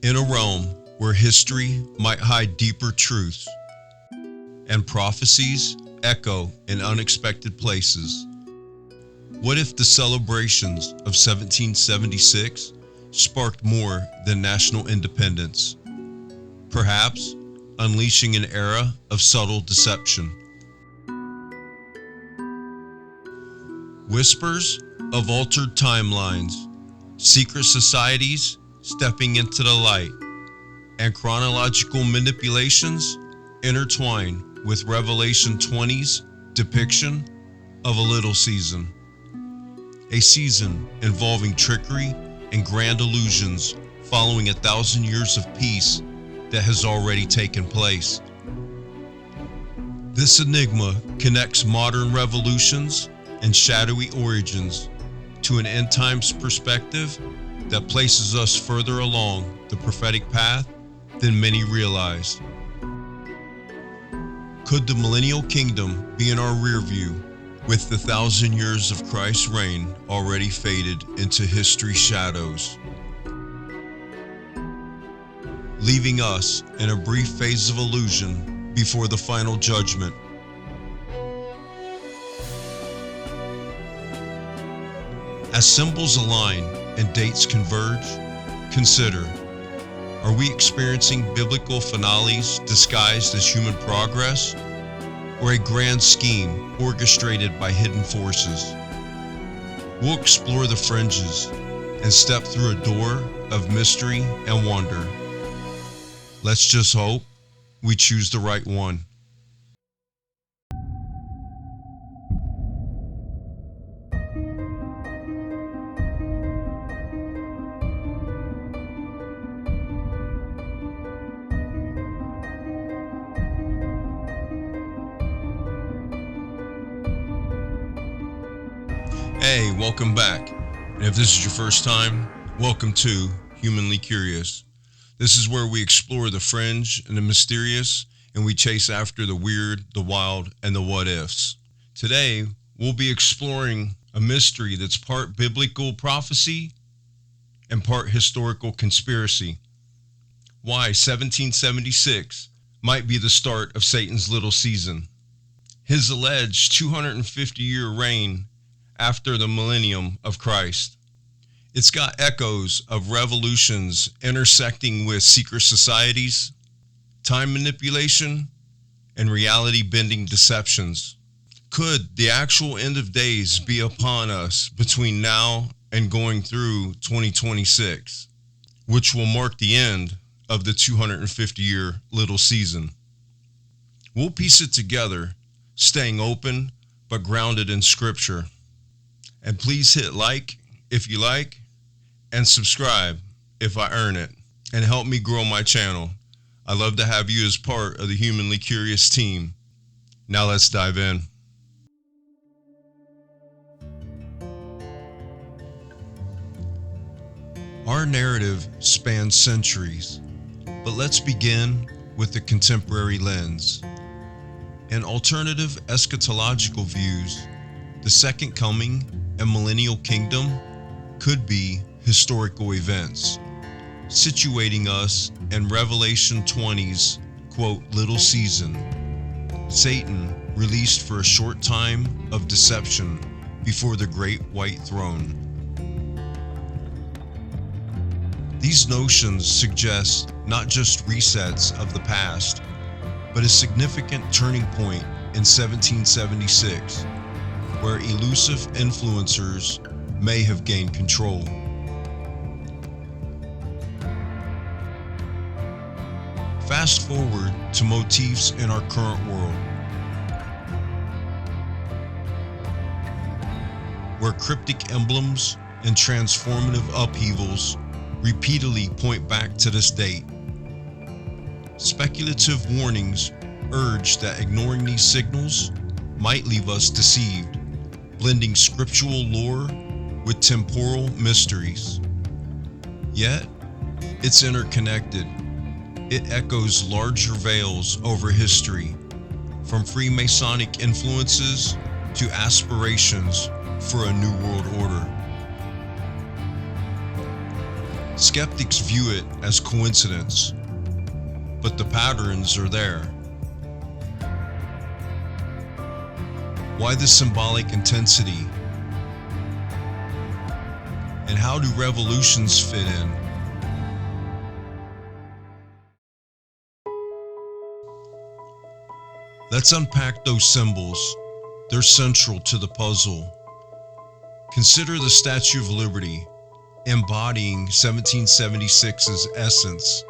In a realm where history might hide deeper truths and prophecies echo in unexpected places, what if the celebrations of 1776 sparked more than national independence, perhaps unleashing an era of subtle deception? Whispers of altered timelines, secret societies stepping into the light, and chronological manipulations intertwine with Revelation 20's depiction of a little season. A season involving trickery and grand illusions following 1,000 years of peace that has already taken place. This enigma connects modern revolutions and shadowy origins to an end times perspective that places us further along the prophetic path than many realize. Could the Millennial Kingdom be in our rearview, with the 1,000 years of Christ's reign already faded into history's shadows, leaving us in a brief phase of illusion before the final judgment? As symbols align and dates converge, consider, are we experiencing biblical finales disguised as human progress, or a grand scheme orchestrated by hidden forces? We'll explore the fringes and step through a door of mystery and wonder. Let's just hope we choose the right one. Hey, welcome back. And if this is your first time, welcome to Humanly Curious. This is where we explore the fringe and the mysterious, and we chase after the weird, the wild, and the what ifs. Today, we'll be exploring a mystery that's part biblical prophecy and part historical conspiracy. Why 1776 might be the start of Satan's little season. His alleged 250-year reign after the millennium of Christ. It's got echoes of revolutions intersecting with secret societies, time manipulation, and reality-bending deceptions. Could the actual end of days be upon us between now and going through 2026, which will mark the end of the 250-year little season? We'll piece it together, staying open but grounded in Scripture. And please hit like if you like, and subscribe if I earn it, and help me grow my channel. I love to have you as part of the Humanly Curious team. Now let's dive in. Our narrative spans centuries, but let's begin with the contemporary lens. In alternative eschatological views, the Second Coming and Millennial Kingdom could be historical events, situating us in Revelation 20's, quote, little season. Satan released for a short time of deception before the great white throne. These notions suggest not just resets of the past, but a significant turning point in 1776, where elusive influencers may have gained control. Fast forward to motifs in our current world, where cryptic emblems and transformative upheavals repeatedly point back to this date. Speculative warnings urge that ignoring these signals might leave us deceived, blending scriptural lore with temporal mysteries. Yet, it's interconnected. It echoes larger veils over history, from Freemasonic influences to aspirations for a new world order. Skeptics view it as coincidence, but the patterns are there. Why the symbolic intensity? And how do revolutions fit in? Let's unpack those symbols. They're central to the puzzle. Consider the Statue of Liberty, embodying 1776's essence.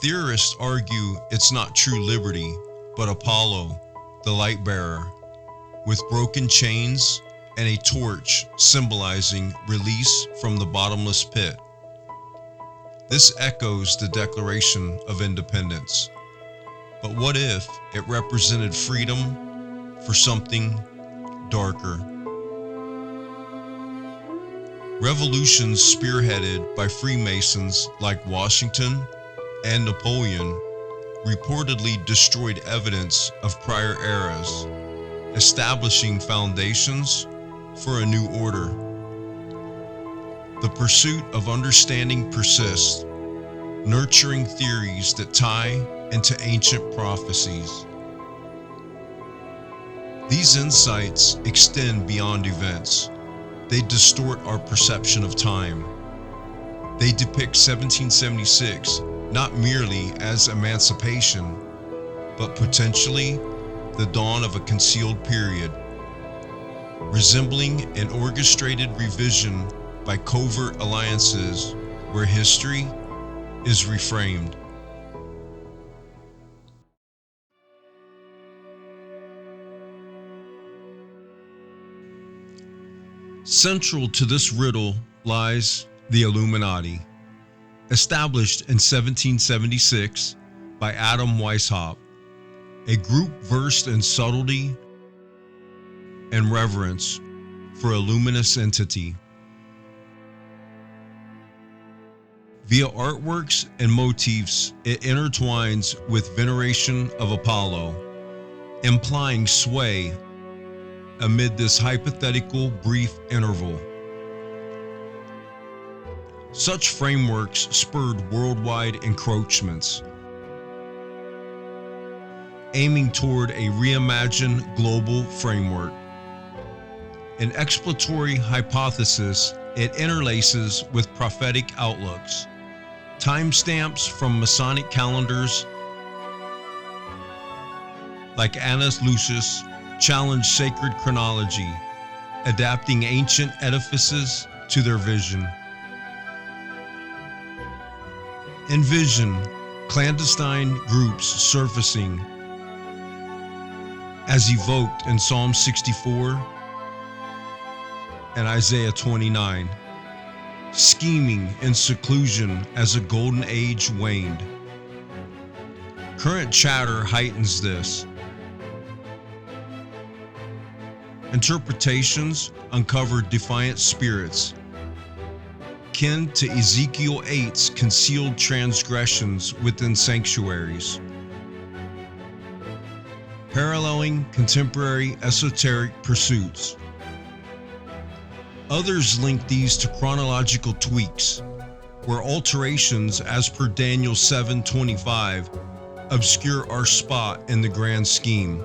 Theorists argue it's not true liberty, but Apollo, the light bearer, with broken chains and a torch symbolizing release from the bottomless pit. This echoes the Declaration of Independence. But what if it represented freedom for something darker? Revolutions spearheaded by Freemasons like Washington and Napoleon reportedly destroyed evidence of prior eras, establishing foundations for a new order. The pursuit of understanding persists, nurturing theories that tie into ancient prophecies. These insights extend beyond events. They distort our perception of time. They depict 1776 not merely as emancipation, but potentially the dawn of a concealed period, resembling an orchestrated revision by covert alliances where history is reframed. Central to this riddle lies the Illuminati, established in 1776 by Adam Weishaupt, a group versed in subtlety and reverence for a luminous entity. Via artworks and motifs, it intertwines with veneration of Apollo, implying sway amid this hypothetical brief interval. Such frameworks spurred worldwide encroachments, aiming toward a reimagined global framework. An exploratory hypothesis, it interlaces with prophetic outlooks. Timestamps from Masonic calendars like Annus Lucis challenge sacred chronology, adapting ancient edifices to their vision. Envision clandestine groups surfacing as evoked in Psalm 64 and Isaiah 29, scheming in seclusion as a golden age waned. Current chatter heightens this. Interpretations uncover defiant spirits, kin to Ezekiel 8's concealed transgressions within sanctuaries, paralleling contemporary esoteric pursuits. Others link these to chronological tweaks, where alterations as per Daniel 7:25 obscure our spot in the grand scheme.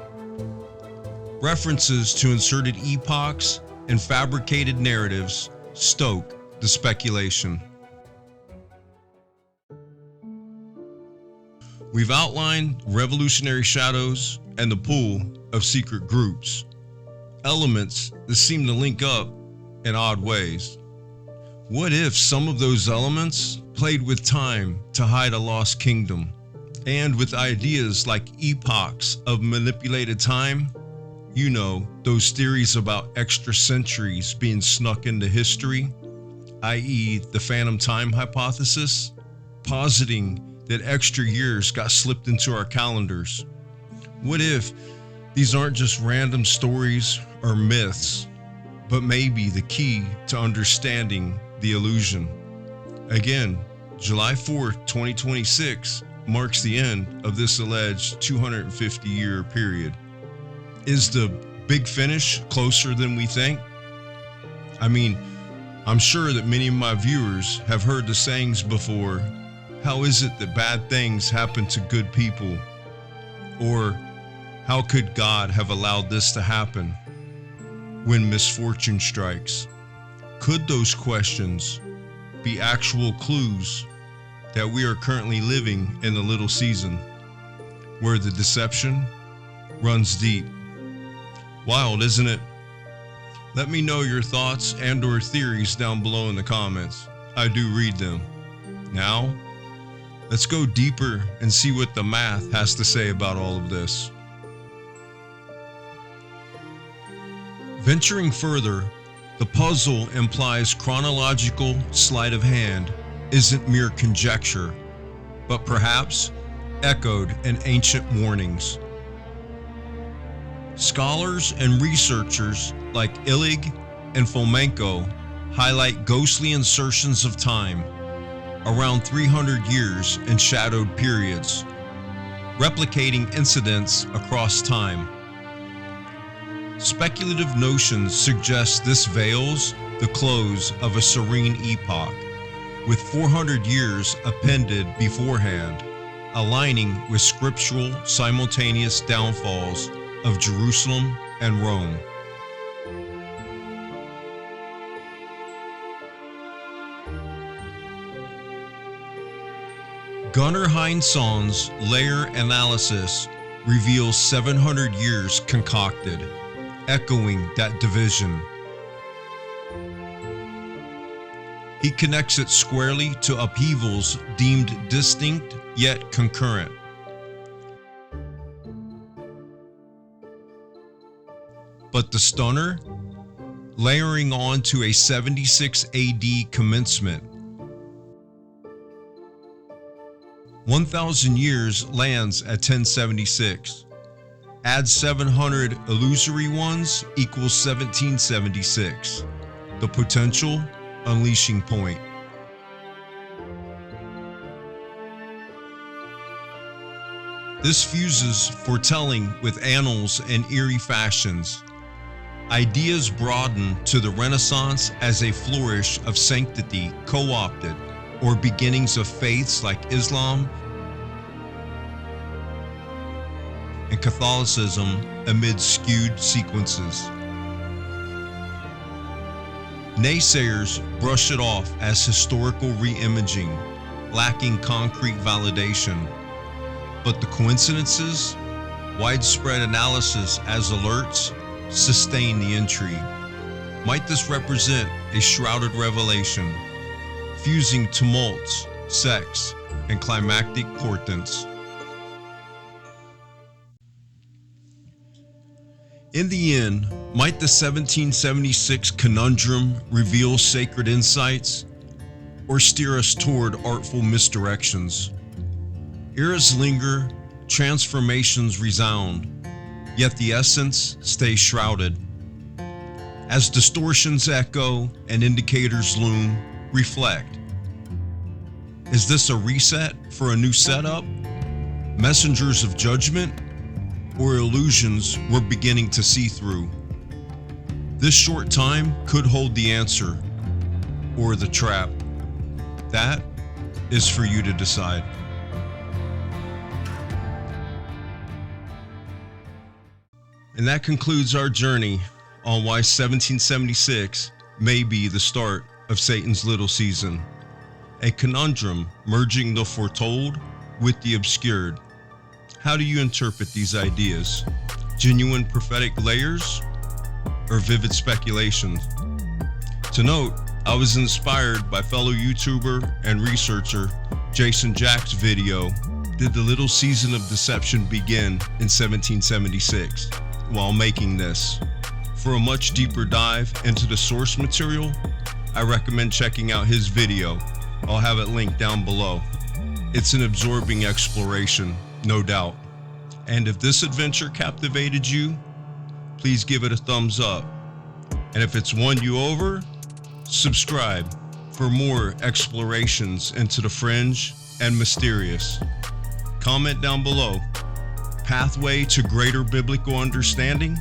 References to inserted epochs and fabricated narratives stoke the speculation. We've outlined revolutionary shadows and the pool of secret groups, elements that seem to link up in odd ways. What if some of those elements played with time to hide a lost kingdom, and with ideas like epochs of manipulated time? You know, those theories about extra centuries being snuck into history, i.e. the phantom time hypothesis, positing that extra years got slipped into our calendars. What if these aren't just random stories or myths, but maybe the key to understanding the illusion? Again, July 4th, 2026 marks the end of this alleged 250-year period. Is the big finish closer than we think? I mean, I'm sure that many of my viewers have heard the sayings before. How is it that bad things happen to good people? Or how could God have allowed this to happen when misfortune strikes? Could those questions be actual clues that we are currently living in the little season where the deception runs deep? Wild, isn't it? Let me know your thoughts and or theories down below in the comments. I do read them. Now, let's go deeper and see what the math has to say about all of this. Venturing further, the puzzle implies chronological sleight of hand isn't mere conjecture, but perhaps echoed in ancient warnings. Scholars and researchers like Illig and Fomenko highlight ghostly insertions of time, around 300 years in shadowed periods, replicating incidents across time. Speculative notions suggest this veils the close of a serene epoch, with 400 years appended beforehand, aligning with scriptural simultaneous downfalls of Jerusalem and Rome. Gunnar Heinsohn's layer analysis reveals 700 years concocted, echoing that division. He connects it squarely to upheavals deemed distinct yet concurrent. But the stunner? Layering on to a 76 AD commencement. 1,000 years lands at 1076. Add 700 illusory ones equals 1776. The potential unleashing point. This fuses foretelling with annals and eerie fashions. Ideas broaden to the Renaissance as a flourish of sanctity co-opted, or beginnings of faiths like Islam and Catholicism amid skewed sequences. Naysayers brush it off as historical re-imaging, lacking concrete validation. But the coincidences, widespread analysis as alerts, sustain the intrigue. Might this represent a shrouded revelation, fusing tumults, sex, and climactic portents? In the end, might the 1776 conundrum reveal sacred insights or steer us toward artful misdirections? Eras linger, transformations resound, yet the essence stays shrouded. As distortions echo and indicators loom, reflect. Is this a reset for a new setup? Messengers of judgment? Or illusions we're beginning to see through? This short time could hold the answer, or the trap. That is for you to decide. And that concludes our journey on why 1776 may be the start of Satan's little season. A conundrum merging the foretold with the obscured. How do you interpret these ideas? Genuine prophetic layers or vivid speculations? To note, I was inspired by fellow YouTuber and researcher Jason Jack's video, Did the Little Season of Deception Begin in 1776? While making this. For a much deeper dive into the source material, I recommend checking out his video. I'll have it linked down below. It's an absorbing exploration, no doubt. And if this adventure captivated you, please give it a thumbs up. And if it's won you over, subscribe for more explorations into the fringe and mysterious. Comment down below. Pathway to greater biblical understanding,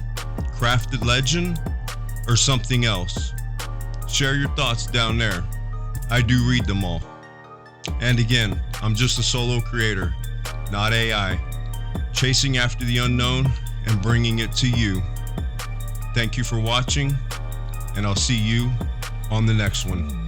crafted legend, or something else? Share your thoughts down there. I do read them all. And again, I'm just a solo creator, not AI, chasing after the unknown and bringing it to you. Thank you for watching, and I'll see you on the next one.